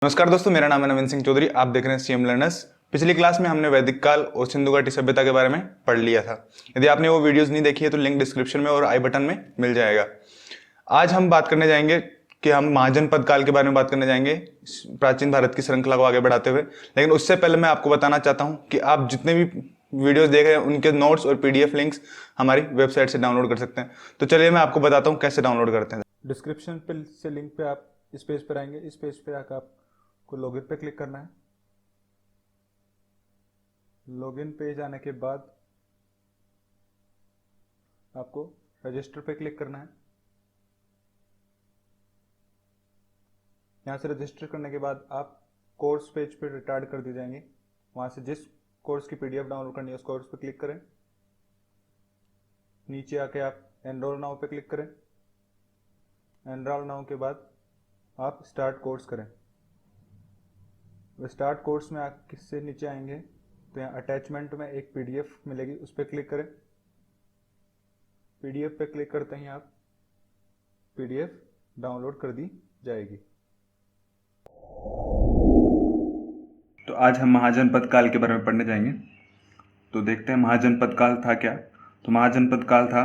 नमस्कार दोस्तों, मेरा नाम है नवीन सिंह चौधरी। आप देख रहे हैं सीएम लर्नर्स। पिछली क्लास में हमने वैदिक काल और सिंधु घाटी सभ्यता के बारे में पढ़ लिया था। यदि आपने वो वीडियोस नहीं देखी है तो लिंक डिस्क्रिप्शन में और आई बटन में मिल जाएगा। आज हम बात करने जाएंगे कि हम महाजनपद काल के बारे में बात करने जाएंगे, प्राचीन भारत की श्रृंखला को आगे बढ़ाते हुए। लेकिन उससे पहले मैं आपको बताना चाहता हूँ कि आप जितने भी वीडियोस देख रहे हैं उनके नोट्स और पीडीएफ लिंक्स हमारी वेबसाइट से डाउनलोड कर सकते हैं। तो चलिए मैं आपको बताता हूँ कैसे डाउनलोड करते हैं। डिस्क्रिप्शन पे से लिंक पे आप इस पेज पर आएंगे। इस पेज पे आकर आपको लॉगिन पे क्लिक करना है। लॉगिन पेज आने के बाद आपको रजिस्टर पे क्लिक करना है। यहाँ से रजिस्टर करने के बाद आप कोर्स पेज पे रिटार्ड कर दिए जाएंगे। वहाँ से जिस कोर्स की पीडीएफ डाउनलोड करनी है उस कोर्स पे क्लिक करें। नीचे आके आप एनरोल नाउ पे क्लिक करें। एनरोल नाउ के बाद आप स्टार्ट कोर्स करें। स्टार्ट कोर्स में आप किससे नीचे आएंगे तो यहाँ अटैचमेंट में एक पीडीएफ मिलेगी, उस पर क्लिक करें। पीडीएफ पे क्लिक करते ही आप पीडीएफ डाउनलोड कर दी जाएगी। तो आज हम महाजनपद काल के बारे में पढ़ने जाएंगे। तो देखते हैं महाजनपद काल था क्या। तो महाजनपद काल था,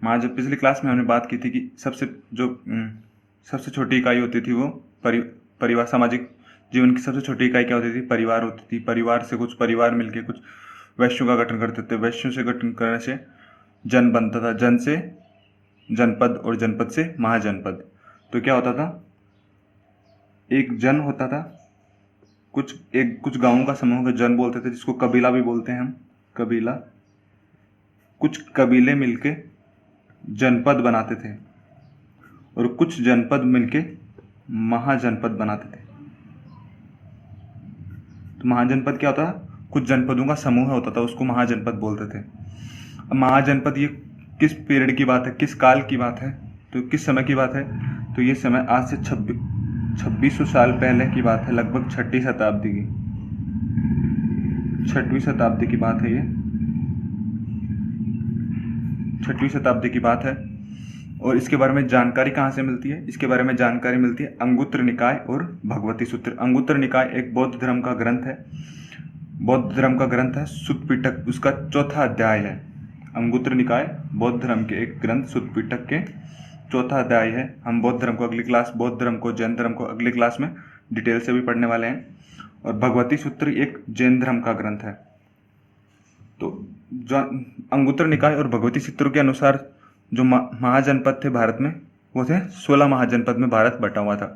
पिछली क्लास में हमने बात की थी कि सबसे छोटी इकाई होती थी वो परिवार। सामाजिक जीवन की सबसे छोटी इकाई क्या होती थी? परिवार होती थी। परिवार से कुछ परिवार मिलके कुछ वैश्यों का गठन करते थे। वैश्यों से गठन करने से जन बनता था, जन से जनपद और जनपद से महाजनपद। तो क्या होता था? एक जन होता था, कुछ गांवों का समूह का जन बोलते थे, जिसको कबीला भी बोलते हैं हम। कबीला, कुछ कबीले मिलके जनपद बनाते थे और कुछ जनपद मिलके महाजनपद बनाते थे। तो महाजनपद क्या होता था? कुछ जनपदों का समूह होता था, उसको महाजनपद बोलते थे। अब महाजनपद ये किस पीरियड की बात है, किस काल की बात है, तो किस समय की बात है? तो ये समय आज से 2600 साल पहले की बात है, लगभग 6वीं शताब्दी की बात है। ये 6वीं शताब्दी की बात है। और इसके बारे में जानकारी कहाँ से मिलती है? इसके बारे में जानकारी मिलती है अंगुत्र निकाय और भगवती सूत्र। अंगुत्र निकाय एक बौद्ध धर्म का ग्रंथ है, सुत्त पिटक उसका 4था अध्याय है। अंगुत्र निकाय बौद्ध धर्म के एक ग्रंथ, सुत्त पिटक के 4था अध्याय है। हम बौद्ध धर्म को जैन धर्म को अगली क्लास में डिटेल से भी पढ़ने वाले हैं। और भगवती सूत्र एक जैन धर्म का ग्रंथ है। तो अंगुत्र निकाय और भगवती सूत्र के अनुसार जो महाजनपद थे भारत में, वो थे 16 महाजनपद में भारत बटा हुआ था।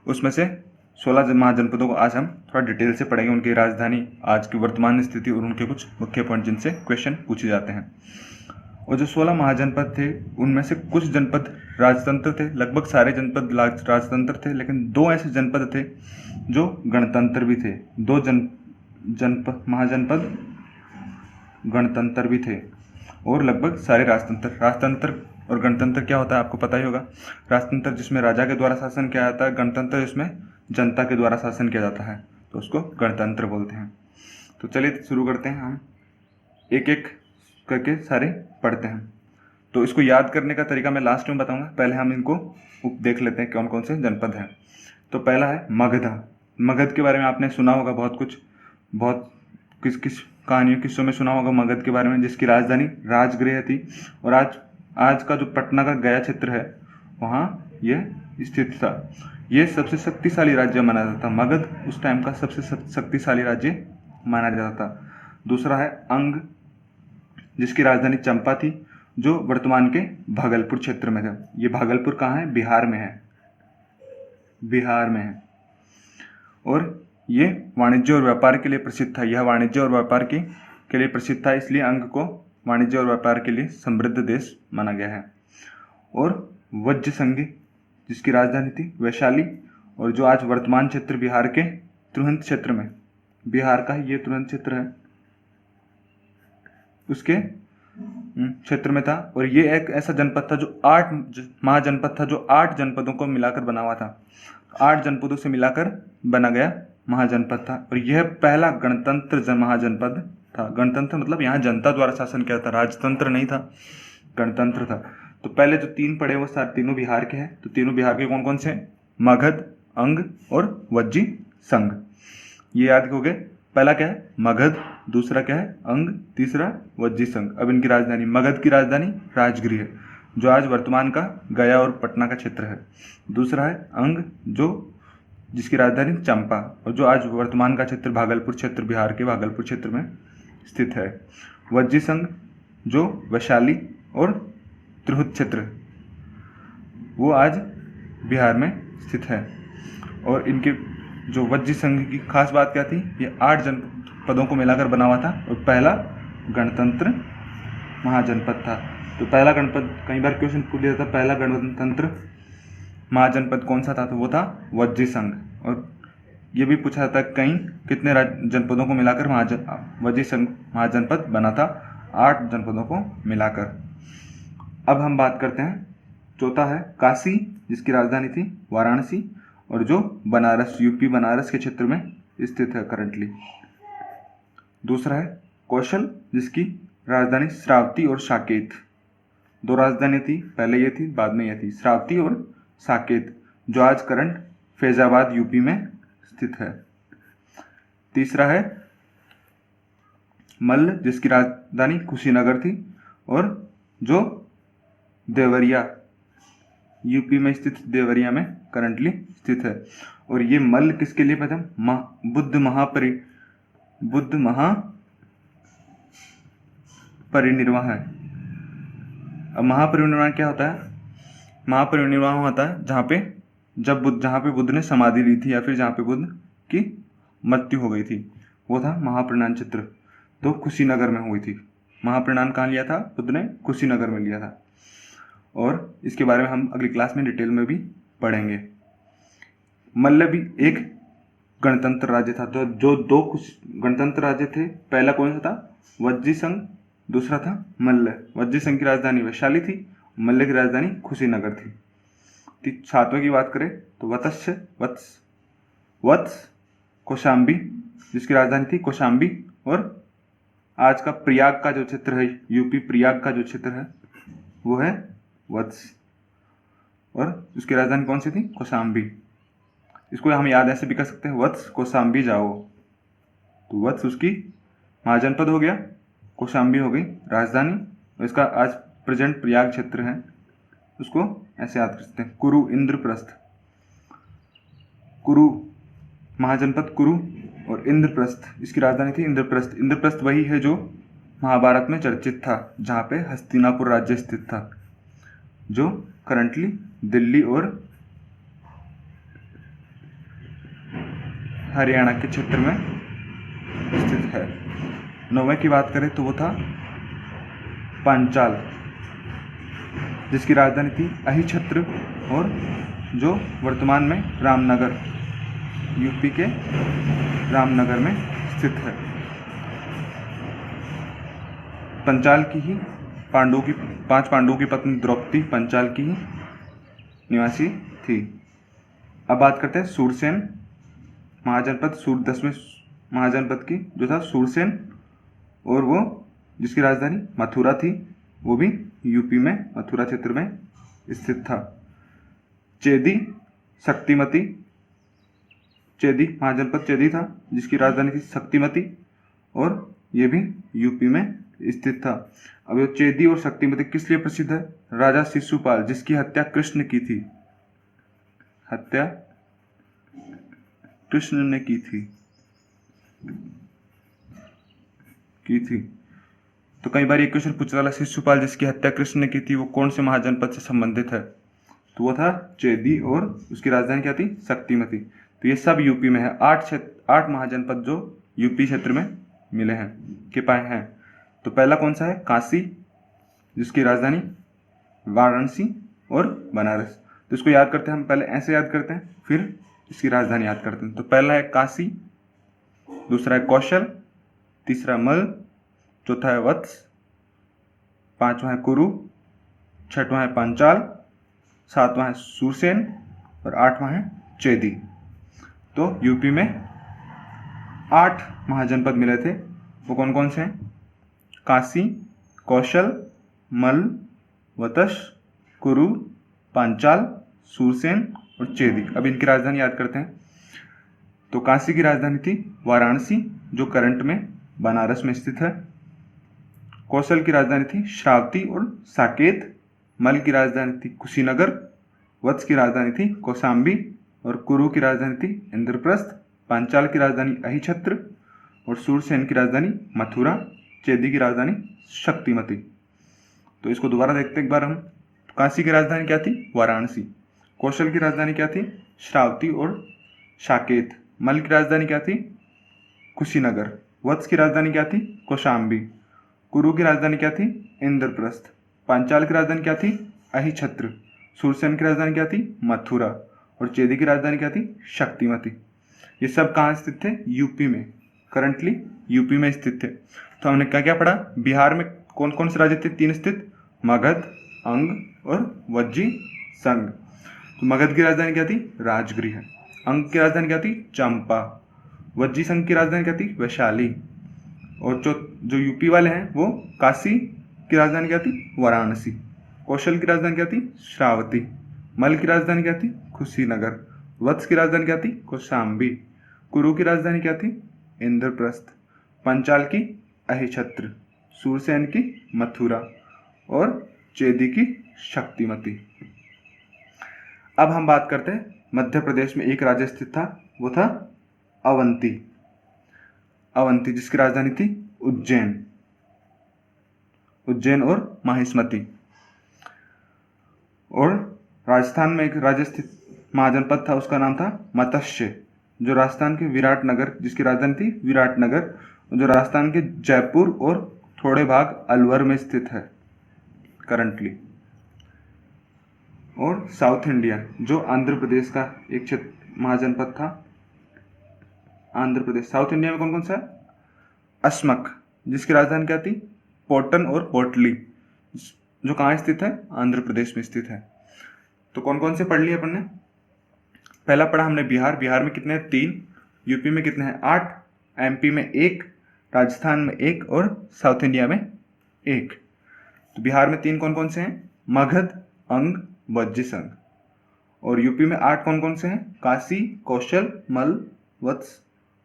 उसमें से 16 महाजनपदों को आज हम थोड़ा डिटेल से पढ़ेंगे, उनकी राजधानी, आज की वर्तमान स्थिति और उनके कुछ मुख्य पॉइंट जिनसे क्वेश्चन पूछे जाते हैं। और जो 16 महाजनपद थे उनमें से कुछ जनपद राजतंत्र थे, लगभग सारे जनपद राजतंत्र थे, लेकिन 2 ऐसे जनपद थे जो गणतंत्र भी थे। 2 महाजनपद गणतंत्र भी थे और लगभग सारे राजतंत्र और गणतंत्र क्या होता है आपको पता ही होगा। राजतंत्र जिसमें राजा के द्वारा शासन किया जाता है, गणतंत्र जिसमें जनता के द्वारा शासन किया जाता है, तो उसको गणतंत्र बोलते हैं। तो चलिए शुरू करते हैं, हम एक एक करके सारे पढ़ते हैं। तो इसको याद करने का तरीका मैं लास्ट में बताऊंगा, पहले हम इनको देख लेते हैं कौन कौन से जनपद हैं। तो पहला है मगध। मगध के बारे में आपने सुना होगा बहुत कुछ, बहुत किस कहानियों किस्सों में सुना होगा मगध के बारे में, जिसकी राजधानी राजगृह थी। और आज का जो पटना का गया क्षेत्र है वहाँ ये स्थित था। ये सबसे शक्तिशाली राज्य माना जाता था। मगध उस टाइम का सबसे शक्तिशाली राज्य माना जाता था। दूसरा है अंग, जिसकी राजधानी चंपा थी, जो वर्तमान के भागलपुर क्षेत्र में था। ये भागलपुर कहाँ है? बिहार में है। और ये वाणिज्य और व्यापार के लिए प्रसिद्ध था। यह वाणिज्य और व्यापार के लिए प्रसिद्ध था, इसलिए अंग को वाणिज्य और व्यापार के लिए समृद्ध देश माना गया है। और वज्र संघी, जिसकी राजधानी थी वैशाली, और जो आज वर्तमान क्षेत्र बिहार के त्रिहुत क्षेत्र में, बिहार का ये त्रिहुत क्षेत्र है, उसके क्षेत्र में था। और ये एक ऐसा जनपद था जो 8 महाजनपद था, जो 8 जनपदों को मिलाकर बना हुआ था। 8 जनपदों से मिलाकर बना गया महाजनपद था। और यह पहला गणतंत्र महाजनपद था। गणतंत्र मतलब यहाँ जनता द्वारा शासन किया था, राजतंत्र नहीं था, गणतंत्र था। तो पहले जो 3 पढ़े वो सारे तीनों बिहार के हैं। तो तीनों बिहार के कौन कौन से? मगध, अंग और वज्जी संघ। ये याद हो गए। पहला क्या है? मगध, दूसरा क्या है? अंग, तीसरा वज्जी संघ। अब इनकी राजधानी, मगध की राजधानी राजगृह है, जो आज वर्तमान का गया और पटना का क्षेत्र है। दूसरा है अंग, जो जिसकी राजधानी चंपा और जो आज वर्तमान का क्षेत्र भागलपुर क्षेत्र, बिहार के भागलपुर क्षेत्र में स्थित है। वज्जी संघ जो वैशाली और तिरहुत क्षेत्र, वो आज बिहार में स्थित है। और इनके जो वज्जी संघ की खास बात क्या थी? ये 8 जनपदों को मिलाकर बना हुआ था और पहला गणतंत्र महाजनपद था। तो पहला गणपद, कई बार क्वेश्चन पूछ लिया था, पहला गणतंत्र महाजनपद कौन सा था? तो वो था वज्जी संघ। और ये भी पूछा जाता है कहीं कितने जनपदों को मिलाकर वज्जी संघ महाजनपद बना था? 8 जनपदों को मिलाकर। अब हम बात करते हैं, चौथा है काशी, जिसकी राजधानी थी वाराणसी और जो बनारस, यूपी बनारस के क्षेत्र में स्थित है करंटली। दूसरा है कौशल, जिसकी राजधानी श्रावती और साकेत। 2 राजधानी थी, पहले ये थी, बाद में ये थी, श्रावती और साकेत, जो आज करंट फैजाबाद यूपी में स्थित है। तीसरा है मल्ल, जिसकी राजधानी कुशीनगर थी और जो देवरिया, यूपी में स्थित देवरिया में करंटली स्थित है। और ये मल्ल किसके लिए प्रथम? बुद्ध महापरिनिर्वाण है। अब महापरिनिर्वाण क्या होता है? महापरिनिर्वाण होता है जहाँ पे बुद्ध ने समाधि ली थी या फिर जहाँ पे बुद्ध की मृत्यु हो गई थी, वो था महापरिनिर्वाण चित्र। तो कुशीनगर में हुई थी। महापरिनिर्वाण कहाँ लिया था? बुद्ध ने कुशीनगर में लिया था। और इसके बारे में हम अगली क्लास में डिटेल में भी पढ़ेंगे। मल्ल भी एक गणतंत्र राज्य था। तो जो 2 गणतंत्र राज्य थे, पहला कौन सा था? वज्जी संघ, दूसरा था मल्ल। वज्जी संघ की राजधानी वैशाली थी, मल्ल की राजधानी कुशीनगर थी। 7वें की बात करें तो वत्स कौशाम्बी, जिसकी राजधानी थी कौशाम्बी और आज का प्रयाग का जो क्षेत्र है, यूपी प्रयाग का जो क्षेत्र है, वो है वत्स। और उसकी राजधानी कौन सी थी? कौशाम्बी। इसको हम याद ऐसे भी कर सकते हैं, वत्स कौशाम्बी जाओ। तो वत्स उसकी महाजनपद हो गया, कौशाम्बी हो गई राजधानी, और इसका आज प्रेजेंट प्रयाग क्षेत्र है, उसको ऐसे याद कर सकते हैं। कुरु, इंद्रप्रस्थ, कुरु महाजनपद कुरु और इंद्रप्रस्थ, इसकी राजधानी थी इंद्रप्रस्थ। इंद्रप्रस्थ वही है जो महाभारत में चर्चित था, जहाँ पे हस्तिनापुर राज्य स्थित था, जो करंटली दिल्ली और हरियाणा के क्षेत्र में स्थित है। 9वें की बात करें तो वो था पांचाल, जिसकी राजधानी थी अहिछत्र और जो वर्तमान में रामनगर, यूपी के रामनगर में स्थित है। पंचाल की ही 5 पांडवों की पत्नी द्रौपदी पंचाल की ही निवासी थी। अब बात करते हैं सूरसेन महाजनपद, 10वें महाजनपद की, जो था सूरसेन, और वो जिसकी राजधानी मथुरा थी, वो भी यूपी में मथुरा क्षेत्र में स्थित था। चेदी शक्तिमती, चेदी महाजनपद चेदी था, जिसकी राजधानी थी शक्तिमती और ये भी यूपी में स्थित था। अब ये चेदी और शक्तिमती किस लिए प्रसिद्ध है? राजा शिशुपाल, जिसकी हत्या कृष्ण की थी, हत्या कृष्ण ने की थी। तो कई बार ये क्वेश्चन पूछा वाला, शिशुपाल जिसकी हत्या कृष्ण ने की थी, वो कौन से महाजनपद से संबंधित है? तो वो था चेदी और उसकी राजधानी क्या थी? शक्तिमती। तो ये सब यूपी में है। 8 महाजनपद जो यूपी क्षेत्र में मिले हैं, के पाए हैं। तो पहला कौन सा है? काशी, जिसकी राजधानी वाराणसी और बनारस। तो इसको याद करते हैं हम, पहले ऐसे याद करते हैं, फिर इसकी राजधानी याद करते हैं। तो पहला है काशी, दूसरा है कौशल, तीसरा मल, चौथा है वत्स, 5वां है कुरु, 6वां है पांचाल, 7वां है सूरसेन और 8वां है चेदी। तो यूपी में 8 महाजनपद मिले थे। वो कौन कौन से हैं? काशी, कौशल, मल, वत्स, कुरु, पांचाल, सूरसेन और चेदी। अब इनकी राजधानी याद करते हैं। तो काशी की राजधानी थी वाराणसी, जो करंट में बनारस में स्थित है। कौशल की राजधानी थी श्रावती और साकेत। मल की राजधानी थी कुशीनगर। वत्स की राजधानी थी कौशाम्बी और कुरु की राजधानी थी इंद्रप्रस्थ। पांचाल की राजधानी अहिछत्र और सूरसेन की राजधानी मथुरा। चेदी की राजधानी शक्तिमती। तो इसको दोबारा देखते हैं एक बार हम। काशी की राजधानी क्या थी? वाराणसी। कौशल की राजधानी क्या थी? श्रावती और साकेत। मल की राजधानी क्या थी? कुशीनगर। वत्स की राजधानी क्या थी? कौशाम्बी। कुरु की राजधानी क्या थी? इंद्रप्रस्थ। पांचाल की राजधानी क्या थी? अहिछत्र। सूरसेन की राजधानी क्या थी? मथुरा। और चेदी की राजधानी क्या थी? शक्तिमती। ये सब कहाँ स्थित थे? यूपी में। करंटली यूपी में स्थित थे। तो हमने क्या क्या पढ़ा? बिहार में कौन कौन से राज्य थे? 3 स्थित, मगध, अंग और वज्जी संघ। तो मगध की राजधानी क्या थी? राजगृह। अंग की राजधानी क्या थी? चंपा। वज्जी संघ की राजधानी क्या थी? वैशाली। और जो यूपी वाले हैं वो काशी की राजधानी क्या थी? वाराणसी। कौशल की राजधानी क्या थी? श्रावती। मल की राजधानी क्या थी? कुशीनगर। वत्स की राजधानी क्या थी? कौशाम्बी। कुरु की राजधानी क्या थी? इंद्रप्रस्थ। पंचाल की अहिछत्र। सूरसेन की मथुरा और चेदी की शक्तिमती। अब हम बात करते हैं मध्य प्रदेश में एक राज्य स्थित था, वो था अवंती। अवंती जिसकी राजधानी थी उज्जैन। उज्जैन और माहिष्मती। और राजस्थान में एक राज्य स्थित महाजनपद था, उसका नाम था मत्स्य, जो राजस्थान के विराटनगर, जिसकी राजधानी थी विराटनगर, जो राजस्थान के जयपुर और थोड़े भाग अलवर में स्थित है करंटली। और साउथ इंडिया, जो आंध्र प्रदेश का एक क्षेत्र महाजनपद था, आंध्र प्रदेश। साउथ इंडिया में कौन कौन सा है? अस्मक, जिसकी राजधानी क्या थी? पोर्टन और पोर्टली, जो कहाँ स्थित है? आंध्र प्रदेश में स्थित है। तो कौन कौन से पढ़ लिए अपन ने? पहला पढ़ा हमने बिहार। बिहार में कितने हैं? 3। यूपी में कितने हैं? 8। एमपी में 1। राजस्थान में 1 और साउथ इंडिया में 1। तो बिहार में 3 कौन कौन से हैं? मगध, अंग, वज्जी संघ। और यूपी में 8 कौन कौन से हैं? काशी, कौशल, मल, वत्स,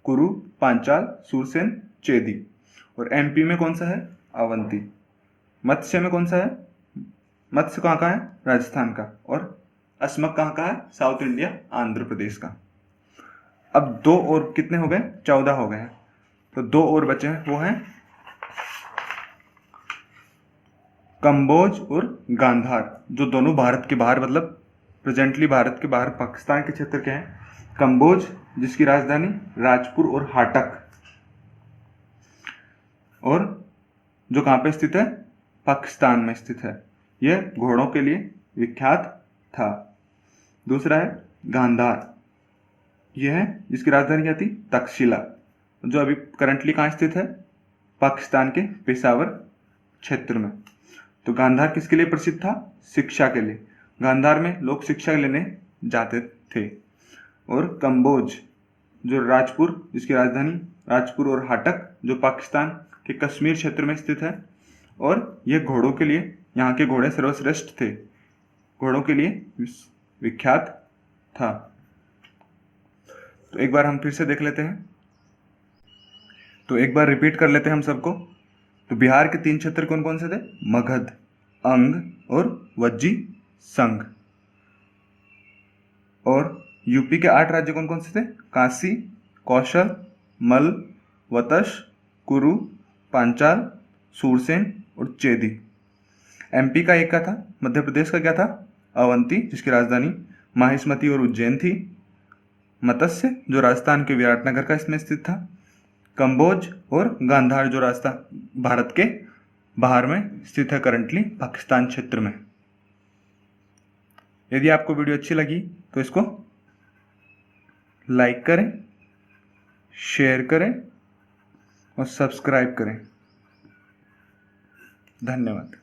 कुरु, पांचाल, सूरसेन, चेदी। और एमपी में कौन सा है? अवंती। मत्स्य में कौन सा है? मत्स्य कहाँ का है? राजस्थान का। और अस्मक कहाँ का है? साउथ इंडिया, आंध्र प्रदेश का। अब 2 और कितने हो गए? 14 हो गए हैं। तो 2 और बचे हैं, वो हैं कंबोज और गांधार, जो दोनों भारत के बाहर, मतलब प्रेजेंटली भारत के बाहर पाकिस्तान के क्षेत्र के हैं। कंबोज जिसकी राजधानी राजपुर और हाटक, और जो कहाँ पे स्थित है? पाकिस्तान में स्थित है। यह घोड़ों के लिए विख्यात था। दूसरा है गांधार, यह है जिसकी राजधानी क्या थी? तक्षशिला, जो अभी करंटली कहाँ स्थित है? पाकिस्तान के पेशावर क्षेत्र में। तो गांधार किसके लिए प्रसिद्ध था? शिक्षा के लिए। गांधार में लोग शिक्षा लेने जाते थे। और कंबोज, जो राजपुर, जिसकी राजधानी राजपुर और हाटक, जो पाकिस्तान के कश्मीर क्षेत्र में स्थित है। और यह घोड़ों के लिए, यहाँ के घोड़े सर्वश्रेष्ठ थे, घोड़ों के लिए विख्यात था। तो एक बार हम फिर से देख लेते हैं। तो एक बार रिपीट कर लेते हैं हम सबको। तो बिहार के 3 क्षेत्र कौन कौन से थे? मगध, अंग और वज्जी संघ। और यूपी के 8 राज्य कौन कौन से थे? काशी, कौशल, मल, वतश, कुरु, पांचाल, सूरसेन और चेदी। एमपी का एक का था, मध्य प्रदेश का क्या था? अवंती, जिसकी राजधानी माहिष्मती और उज्जैन थी। मत्स्य, जो राजस्थान के विराटनगर का इसमें स्थित था। कंबोज और गांधार, जो राजस्थान भारत के बाहर में स्थित है करंटली पाकिस्तान क्षेत्र में। यदि आपको वीडियो अच्छी लगी तो इसको लाइक करें, शेयर करें और सब्सक्राइब करें। धन्यवाद।